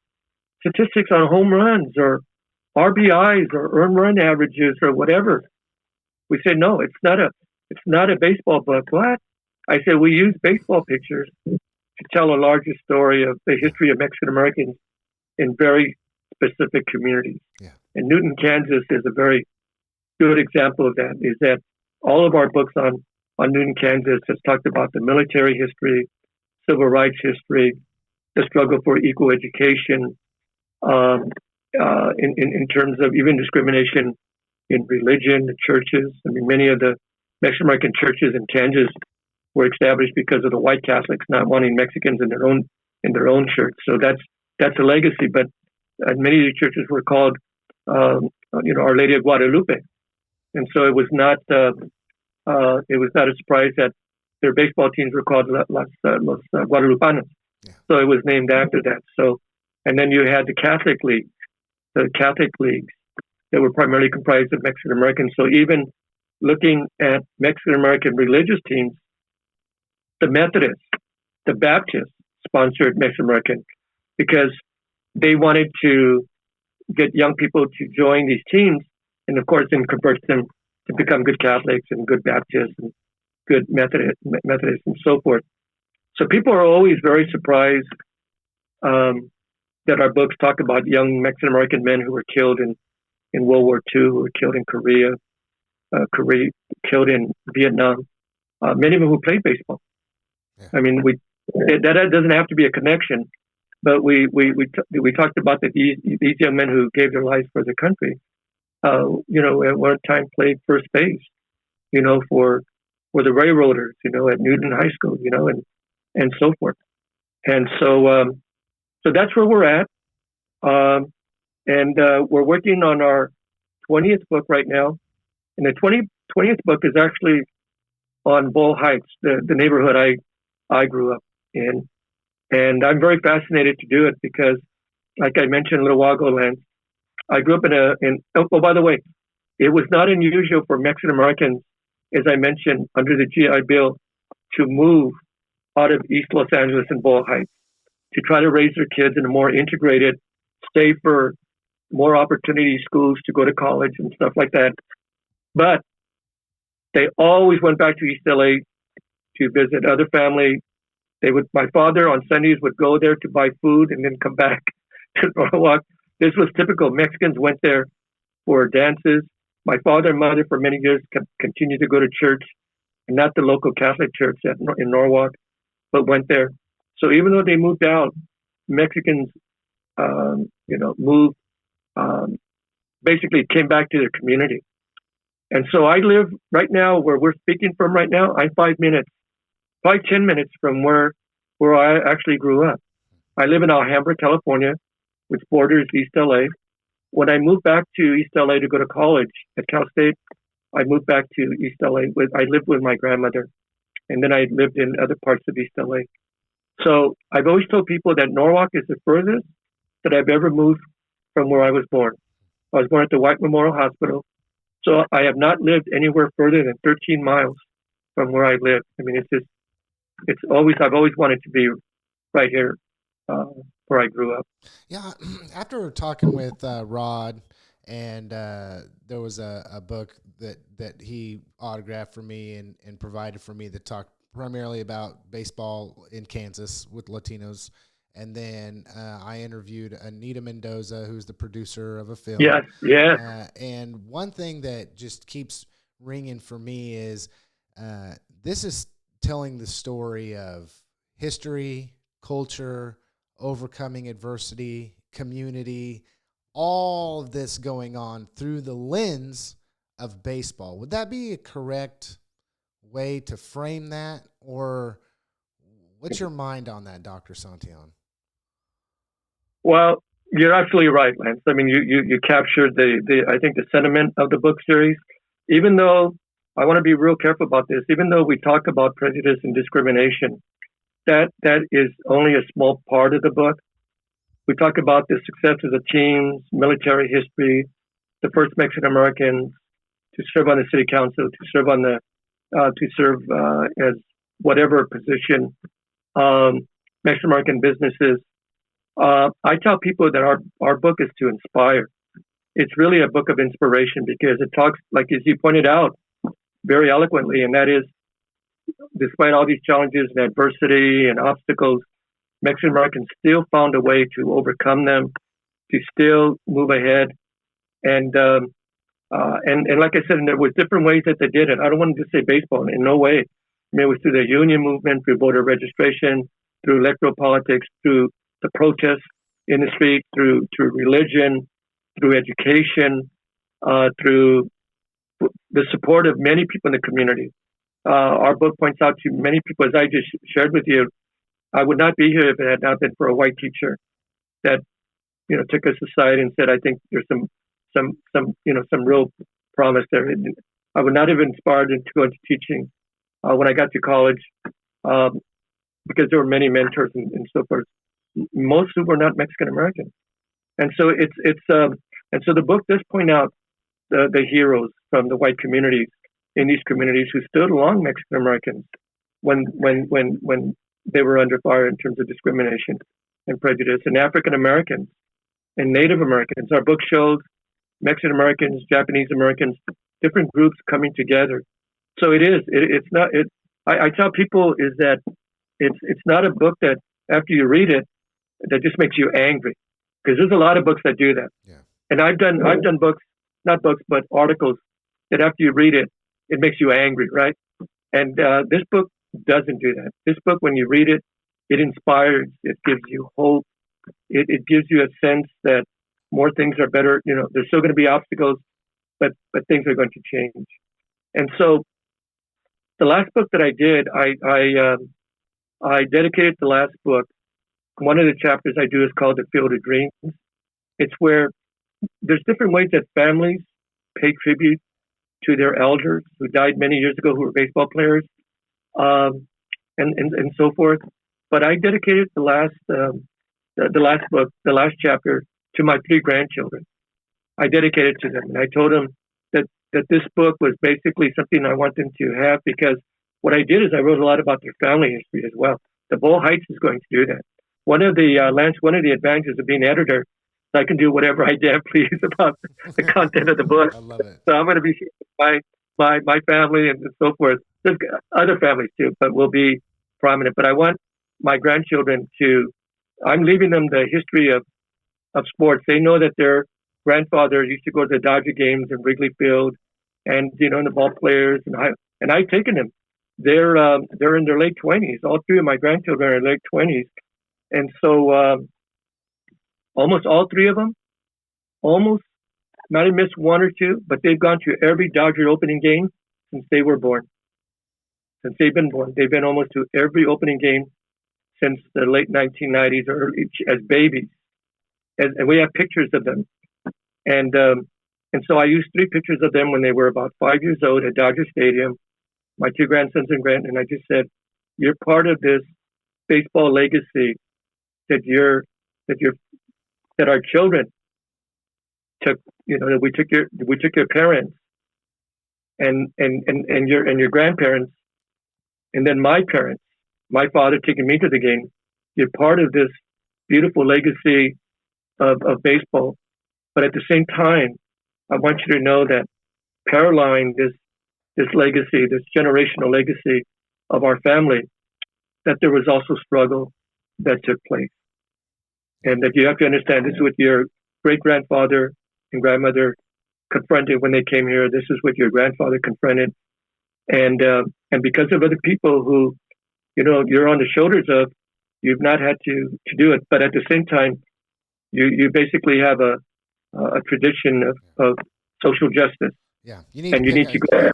statistics on home runs or RBIs or earned run averages or whatever. We say, no, it's not a baseball book. What? I said, we use baseball pictures to tell a larger story of the history of Mexican Americans in very specific communities. Yeah. And Newton, Kansas is a very good example of that, is that all of our books on Newton, Kansas has talked about the military history, civil rights history, the struggle for equal education, in terms of even discrimination in religion, the churches. I mean, many of the Mexican American churches in Kansas were established because of the white Catholics not wanting Mexicans in their own church. So that's a legacy. But many of the churches were called, Our Lady of Guadalupe, and so it was not a surprise that their baseball teams were called Los Guadalupanos. Yeah. So it was named after that. So, and then you had the Catholic leagues that were primarily comprised of Mexican Americans. So even looking at Mexican American religious teams, the Methodists, the Baptists sponsored Mexican American because they wanted to get young people to join these teams, and of course then convert them to become good Catholics and good Baptists and good Methodists and so forth. So people are always very surprised that our books talk about young Mexican American men who were killed in World War II, who were killed in Korea, killed in Vietnam. Many of them who played baseball. Yeah. I mean, that doesn't have to be a connection, but we talked about that these young men who gave their lives for their country, at one time played first base, for the Railroaders, at Newton High School, and so forth. And so that's where we're at. And we're working on our 20th book right now. And the 20th book is actually on Bull Heights, the neighborhood I grew up in. And I'm very fascinated to do it because, like I mentioned a little while ago, Lance, I grew up by the way, it was not unusual for Mexican Americans, as I mentioned, under the GI Bill, to move out of East Los Angeles and Boyle Heights to try to raise their kids in a more integrated, safer, more opportunity schools to go to college and stuff like that. But they always went back to East LA to visit other family. My father on Sundays would go there to buy food and then come back to Norwalk. This was typical. Mexicans went there for dances. My father and mother for many years continued to go to church, and not the local Catholic church in Norwalk, but went there. So even though they moved out, Mexicans, moved, basically came back to their community. And so I live right now where we're speaking from right now. I'm 5 minutes, 10 minutes from where I actually grew up. I live in Alhambra, California, which borders East LA. When I moved back to East LA to go to college at Cal State, I moved back to East LA. I lived with my grandmother, and then I lived in other parts of East LA. So I've always told people that Norwalk is the furthest that I've ever moved from where I was born. I was born at the White Memorial Hospital. So I have not lived anywhere further than 13 miles from where I live. I mean, I've always wanted to be right here where I grew up. Yeah. After talking with Rod, and there was a book that he autographed for me and provided for me that talked primarily about baseball in Kansas with Latinos. And then I interviewed Anita Mendoza, who's the producer of a film. Yes. And one thing that just keeps ringing for me is this is telling the story of history, culture, overcoming adversity, community, all of this going on through the lens of baseball. Would that be a correct way to frame that? Or what's your mind on that, Dr. Santillan? Well, you're absolutely right, Lance. I mean, you captured I think the sentiment of the book series. Even though I want to be real careful about this, even though we talk about prejudice and discrimination, that is only a small part of the book. We talk about the success of the teams, military history, the first Mexican Americans to serve on the city council, to serve as whatever position, Mexican American businesses. I tell people that our book is to inspire. It's really a book of inspiration because it talks, like as you pointed out very eloquently, and that is, despite all these challenges and adversity and obstacles, Mexican Americans still found a way to overcome them, to still move ahead. And like I said, and there was different ways that they did it. I don't want to just say baseball, in no way. I mean, it was through the union movement, through voter registration, through electoral politics, through the protests in the street, through religion, through education, through the support of many people in the community. Our book points out to many people, as I just shared with you, I would not be here if it had not been for a white teacher that, took us aside and said, I think there's some real promise there. I would not have been inspired to go into teaching when I got to college because there were many mentors and so forth. Most who were not Mexican American, and so and so the book does point out the heroes from the white communities in these communities who stood along Mexican Americans when they were under fire in terms of discrimination and prejudice, and African Americans and Native Americans. Our book shows Mexican Americans, Japanese Americans, different groups coming together. So it's not. I tell people is that it's not a book that after you read it that just makes you angry, because there's a lot of books that do that. Yeah. And I've done books, not books, but articles that after you read it, it makes you angry, right? And this book doesn't do that. This book, when you read it, it inspires, it gives you hope, it gives you a sense that more things are better. There's still going to be obstacles, but things are going to change. And so, the last book that I did, I dedicated the last book. One of the chapters I do is called The Field of Dreams. It's where there's different ways that families pay tribute to their elders who died many years ago, who were baseball players, and so forth. But I dedicated the last book, the last chapter, to my 3 grandchildren. I dedicated it to them, and I told them that this book was basically something I want them to have, because what I did is I wrote a lot about their family history as well. The Bowl Heights is going to do that. One of the advantages of being editor is I can do whatever I damn please about the content of the book. I love it. So I'm going to be my family and so forth. There's other families too, but will be prominent. But I want my grandchildren to. I'm leaving them the history of sports. They know that their grandfather used to go to the Dodger games in Wrigley Field, and the ball players, and I've taken them. They're in their late 20s. All three of my grandchildren are in their late 20s, and so almost all three of them, almost might have missed one or two, but they've gone to every Dodger opening game since they were born. Since they've been born, they've been almost to every opening game since the late 1990s or early, as babies. And we have pictures of them. And so I used 3 pictures of them when they were about 5 years old at Dodger Stadium. My 2 grandsons and and I just said, "You're part of this baseball legacy that our children took. That we took your parents and your grandparents, and then my parents, my father taking me to the game. You're part of this beautiful legacy of baseball. But at the same time, I want you to know that paralleling this legacy, this generational legacy of our family, that there was also struggle that took place. And that you have to understand, this is what your great-grandfather and grandmother confronted when they came here. This is what your grandfather confronted. And because of other people who, you're on the shoulders of, you've not had to do it. But at the same time, you basically have a tradition of social justice. Yeah, you need to go.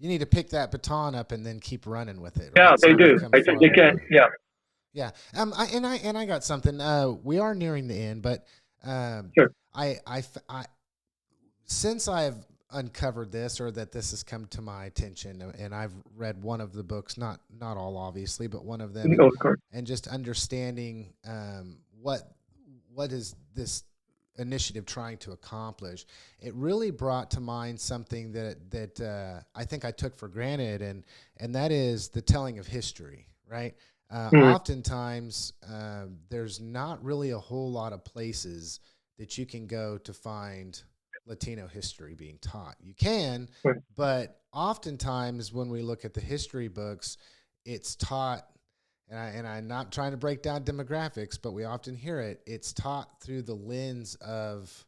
You need to pick that baton up and then keep running with it. Right? Yeah, so they do. I think they can. Yeah. Yeah. I got something. We are nearing the end, but sure. I since I've uncovered this, or that this has come to my attention, and I've read one of the books, not all obviously, but one of them, of course. And just understanding what is this initiative trying to accomplish, it really brought to mind something that I think I took for granted, and that is the telling of history, right? Oftentimes, there's not really a whole lot of places that you can go to find Latino history being taught. You can, right. But oftentimes when we look at the history books, it's taught, and I'm not trying to break down demographics, but we often hear it. It's taught through the lens of,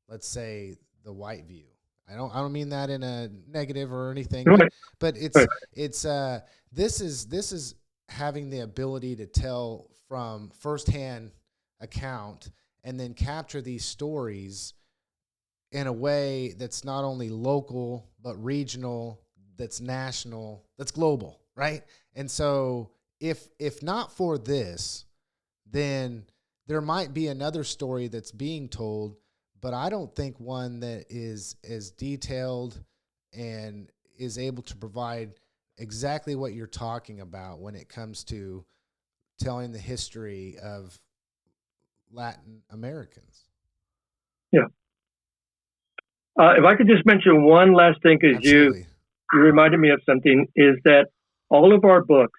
let's say, the white view. I don't mean that in a negative or anything, right. but it's this is having the ability to tell from firsthand account and then capture these stories in a way that's not only local but regional, that's national, that's global, right? And so if not for this, then there might be another story that's being told, but I don't think one that is as detailed and is able to provide exactly what you're talking about when it comes to telling the history of Latin Americans. Yeah. If I could just mention one last thing, because you reminded me of something, is that all of our books,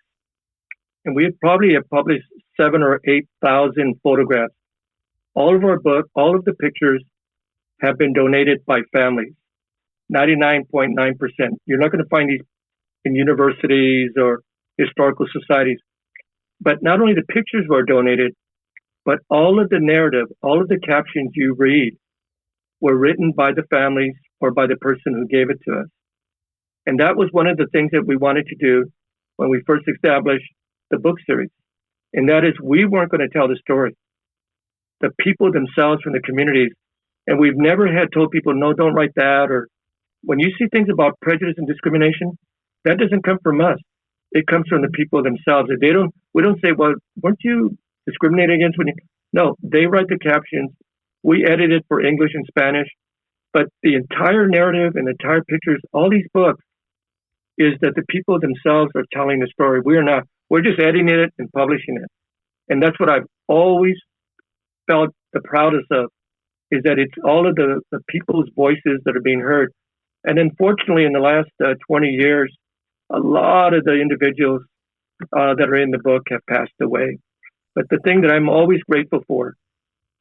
and we probably have published 7,000 or 8,000 photographs. All of our books, all of the pictures have been donated by families, 99.9%. You're not going to find these in universities or historical societies. But not only the pictures were donated, but all of the narrative, all of the captions you read were written by the families or by the person who gave it to us. And that was one of the things that we wanted to do when we first established the book series. And that is, we weren't going to tell the story. The people themselves from the communities, and we've never had told people, no, don't write that. Or when you see things about prejudice and discrimination, that doesn't come from us. It comes from the people themselves. We don't say, well, weren't you discriminated against when you? No, they write the captions. We edit it for English and Spanish. But the entire narrative and the entire pictures, all these books, is that the people themselves are telling the story. We're not. We're just editing it and publishing it. And that's what I've always felt the proudest of, is that it's all of the people's voices that are being heard. And unfortunately, in the last 20 years, a lot of the individuals that are in the book have passed away. But the thing that I'm always grateful for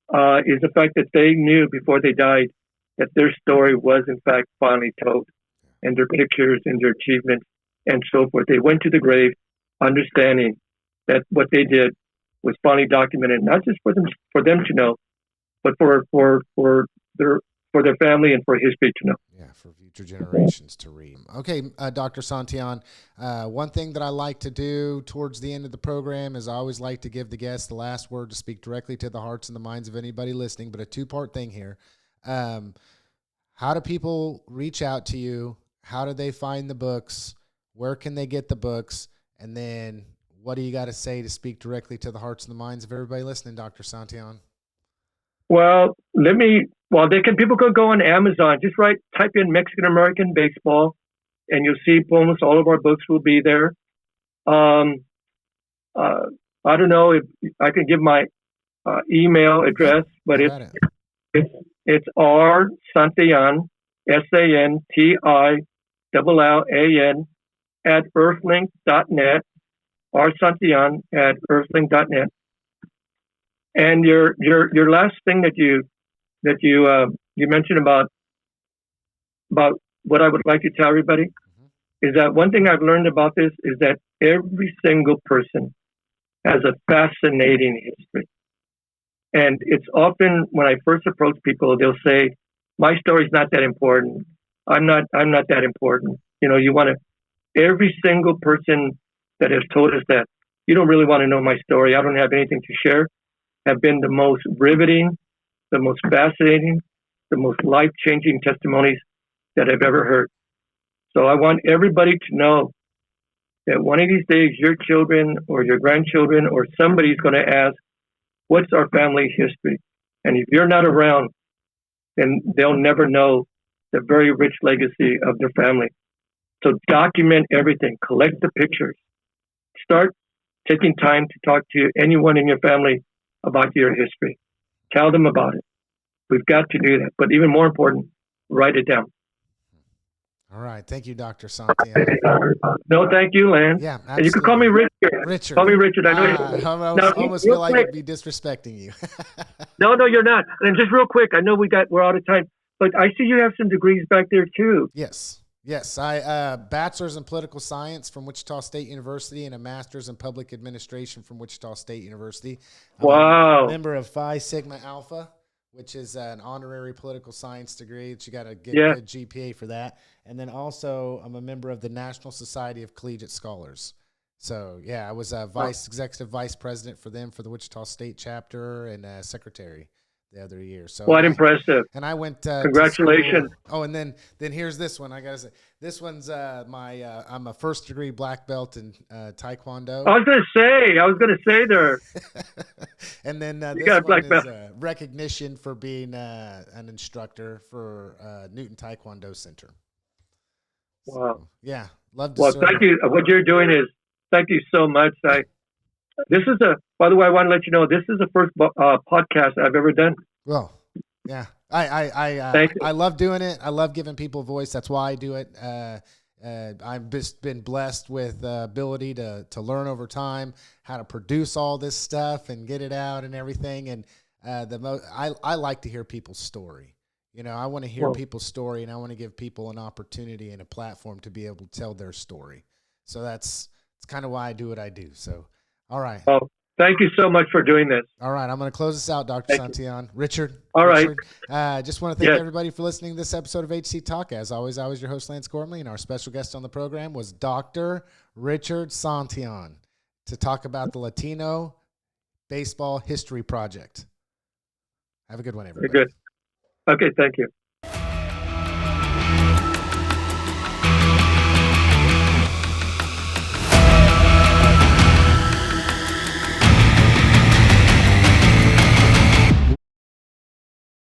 is the fact that they knew before they died that their story was in fact finally told, and their pictures and their achievements and so forth. They went to the grave understanding that what they did was finally documented, not just for them to know, but for their family and for history to know. Yeah, for future generations to read. Okay, Dr. Santillan, one thing that I like to do towards the end of the program is I always like to give the guests the last word to speak directly to the hearts and the minds of anybody listening, but a two-part thing here. How do people reach out to you? How do they find the books? Where can they get the books? And then what do you got to say to speak directly to the hearts and the minds of everybody listening, Dr. Santillan? Well, people could go on Amazon. Just type in Mexican American baseball, and you'll see almost all of our books will be there. I don't know if I can give my email address, but it's R Santillan, SANTILLAN @earthlink.net. R Santillan @earthlink.net. And your last thing that you mentioned about what I would like to tell everybody is that one thing I've learned about this is that every single person has a fascinating history. And it's often when I first approach people, they'll say, "My story's not that important. I'm not that important." You want to. Every single person that has told us that you don't really want to know my story, I don't have anything to share, have been the most riveting, the most fascinating, the most life-changing testimonies that I've ever heard. So I want everybody to know that one of these days your children or your grandchildren or somebody's going to ask, what's our family history? And if you're not around, then they'll never know the very rich legacy of their family. So document everything, collect the pictures, start taking time to talk to anyone in your family about your history. Tell them about it. We've got to do that. But even more important, write it down. All right. Thank you, Dr. Santillan. No, thank you, Lance. Yeah, absolutely. And you can call me Richard. Richard. Call me Richard. I know I almost feel like I'd be disrespecting you. No, you're not. And just real quick, I know we're out of time, but I see you have some degrees back there too. Yes. I bachelor's in political science from Wichita State University and a master's in public administration from Wichita State University. I'm a member of Phi Sigma Alpha, which is an honorary political science degree that you got to get a good GPA for that. And then also I'm a member of the National Society of Collegiate Scholars. So, I was a executive vice president for them for the Wichita State chapter and secretary the other year. So quite impressive. And I went congratulations. And then here's this one. I gotta say, this one's I'm a first degree black belt in Taekwondo. I was gonna say there. And then this one is recognition for being an instructor for Newton Taekwondo Center. Wow. So, love to serve. Thank you. What you're doing is thank you so much. By the way, I want to let you know this is the first podcast I've ever done. Well, yeah, I love doing it. I love giving people a voice. That's why I do it. I've just been blessed with the ability to learn over time how to produce all this stuff and get it out and everything. And I like to hear people's story. I want to hear people's story, and I want to give people an opportunity and a platform to be able to tell their story. So that's kind of why I do what I do. So, all right. Well, thank you so much for doing this. All right. I'm going to close this out, Dr. Santillan. Richard. All right. Just want to thank everybody for listening to this episode of HCTalk. As always, I was your host, Lance Gormley, and our special guest on the program was Dr. Richard Santillan to talk about the Latino Baseball History Project. Have a good one, everybody. Very good. Okay, thank you.